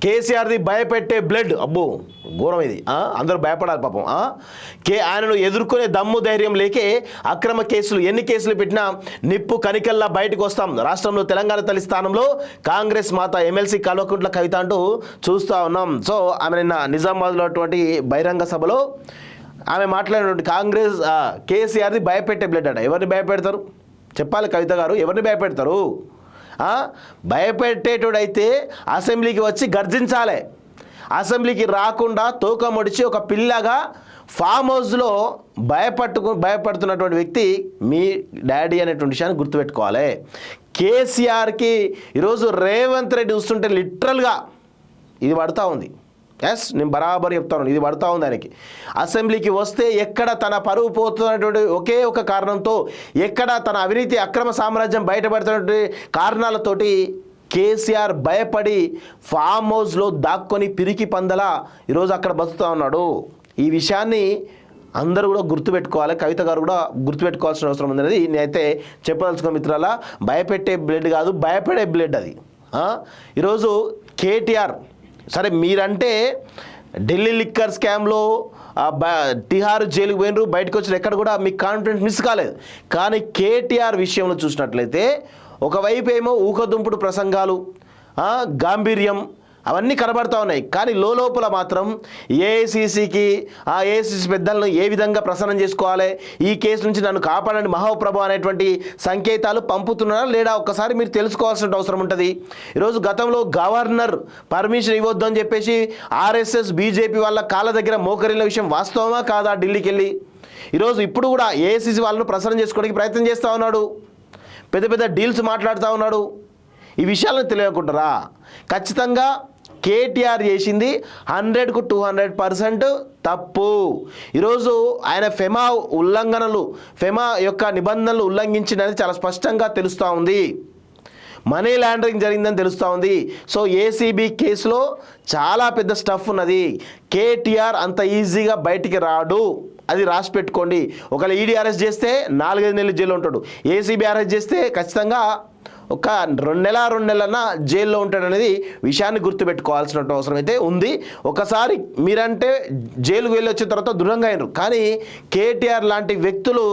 కేసీఆర్ది భయపెట్టే బ్లడ్ అబ్బో ఘోరం ఇది. అందరూ భయపడాలి పాపం. ఆయనను ఎదుర్కొనే దమ్ము ధైర్యం లేకే అక్రమ కేసులు ఎన్ని కేసులు పెట్టినా నిప్పు కనికల్లా బయటకు వస్తాం. రాష్ట్రంలో తెలంగాణ తల్లి స్థానంలో కాంగ్రెస్ మాత ఎమ్మెల్సీ కల్వకుంట్ల కవిత అంటూ చూస్తూ ఉన్నాం. సో ఆమె నిన్న నిజామాబాద్లో అటువంటి బహిరంగ సభలో ఆమె మాట్లాడినటువంటి కాంగ్రెస్ కేసీఆర్ది భయపెట్టే బ్లడ్ అట. ఎవరిని భయపెడతారు చెప్పాలి కవిత గారు, ఎవరిని భయపెడతారు? భయపెట్టేటోడైతే అసెంబ్లీకి వచ్చి గర్జించాలి. అసెంబ్లీకి రాకుండా తోక ముడిచి ఒక పిల్లగా ఫామ్ హౌస్లో భయపడుతున్నటువంటి వ్యక్తి మీ డాడీ అనేటువంటి విషయాన్ని గుర్తుపెట్టుకోవాలి. కేసీఆర్కి ఈరోజు రేవంత్ రెడ్డి చూస్తుంటే లిటరల్గా ఇది పడుతూ ఉంది. ఎస్, నేను బరాబర్ చెప్తాను, ఇది పడుతూ ఉంది ఆయనకి. అసెంబ్లీకి వస్తే ఎక్కడ తన పరువు పోతున్నటువంటి ఒకే ఒక కారణంతో, ఎక్కడ తన అవినీతి అక్రమ సామ్రాజ్యం బయటపడుతున్నటువంటి కారణాలతోటి కేసీఆర్ భయపడి ఫామ్ హౌస్లో దాక్కొని పిరికి పందలా ఈరోజు అక్కడ బతుకుతూ ఉన్నాడు. ఈ విషయాన్ని అందరూ కూడా గుర్తుపెట్టుకోవాలి. కవిత గారు కూడా గుర్తుపెట్టుకోవాల్సిన అవసరం ఉందనేది నేనైతే చెప్పదలుచుకున్న మిత్రులారా. భయపెట్టే బ్లడ్ కాదు, భయపడే బ్లడ్ అది. ఈరోజు కేటీఆర్ సరే మీరంటే ఢిల్లీ లిక్కర్ స్కామ్లో తిహార్ జైలుకు పోయినరు, బయటకు వచ్చిన ఎక్కడ కూడా మీకు కాన్ఫిడెన్స్ మిస్ కాలేదు. కానీ కేటీఆర్ విషయంలో చూసినట్లయితే ఒకవైపు ఏమో ఊకదుంపుడు ప్రసంగాలు, గాంభీర్యం అవన్నీ కనబడుతూ ఉన్నాయి. కానీ లోపల మాత్రం ఏఐసీసీకి ఏఐసీసీ పెద్దలను ఏ విధంగా ప్రసన్నం చేసుకోవాలి, ఈ కేసు నుంచి నన్ను కాపాడండి మహాప్రభు అనేటువంటి సంకేతాలు పంపుతున్నారా లేడా ఒక్కసారి మీరు తెలుసుకోవాల్సిన అవసరం ఉంటుంది. ఈరోజు గతంలో గవర్నర్ పర్మిషన్ ఇవ్వద్దు అని చెప్పేసి ఆర్ఎస్ఎస్ బీజేపీ వాళ్ళ కాళ్ళ దగ్గర మోకరిల్ల విషయం వాస్తవమా కాదా ఢిల్లీకి వెళ్ళి ఈరోజు ఇప్పుడు కూడా ఏఐసీసీ వాళ్ళను ప్రసన్నం చేసుకోవడానికి ప్రయత్నం చేస్తూ ఉన్నాడు, పెద్ద పెద్ద డీల్స్ మాట్లాడుతూ ఉన్నాడు. ఈ విషయాలను తెలియకుంటారా? ఖచ్చితంగా కేటీఆర్ చేసింది 100కు 200% తప్పు. ఈరోజు ఆయన ఫెమా ఉల్లంఘనలు, ఫెమా యొక్క నిబంధనలు ఉల్లంఘించినది చాలా స్పష్టంగా తెలుస్తూ ఉంది. మనీ లాండరింగ్ జరిగిందని తెలుస్తూ ఉంది. సో ఏసీబీ కేసులో చాలా పెద్ద స్టఫ్ ఉన్నది. కేటీఆర్ అంత ఈజీగా బయటికి రాడు, అది రాసి పెట్టుకోండి. ఒకవేళ ఈడీ అరెస్ట్ చేస్తే 4-5 నెలలు జైల్లో ఉంటాడు. ఏసీబీ అరెస్ట్ చేస్తే ఖచ్చితంగా ఒక 2 నెలలన్నా జైల్లో ఉంటాడనేది విషయాన్ని గుర్తుపెట్టుకోవాల్సిన అవసరం అయితే ఉంది. ఒకసారి మీరంటే జైలుకు వెళ్ళి వచ్చిన తర్వాత దృఢంగా అయినారు, కానీ కేటీఆర్ లాంటి వ్యక్తులు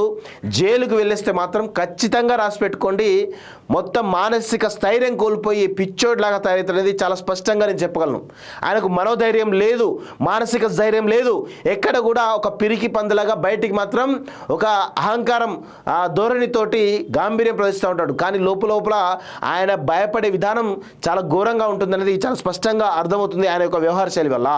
జైలుకు వెళ్ళేస్తే మాత్రం ఖచ్చితంగా రాసి పెట్టుకోండి, మొత్తం మానసిక స్థైర్యం కోల్పోయి పిచ్చోడ్లాగా తయారవుతున్నది చాలా స్పష్టంగా నేను చెప్పగలను. ఆయనకు మనోధైర్యం లేదు, మానసిక ధైర్యం లేదు, ఎక్కడ కూడా ఒక పిరికి పందులాగా బయటికి మాత్రం ఒక అహంకారం ధోరణితోటి గాంభీర్యం ప్రదర్శిస్తూ ఉంటాడు. కానీ లోపల ఆయన భయపడే విధానం చాలా ఘోరంగా ఉంటుందనేది చాలా స్పష్టంగా అర్థమవుతుంది ఆయన యొక్క వ్యవహార శైలి వల్ల.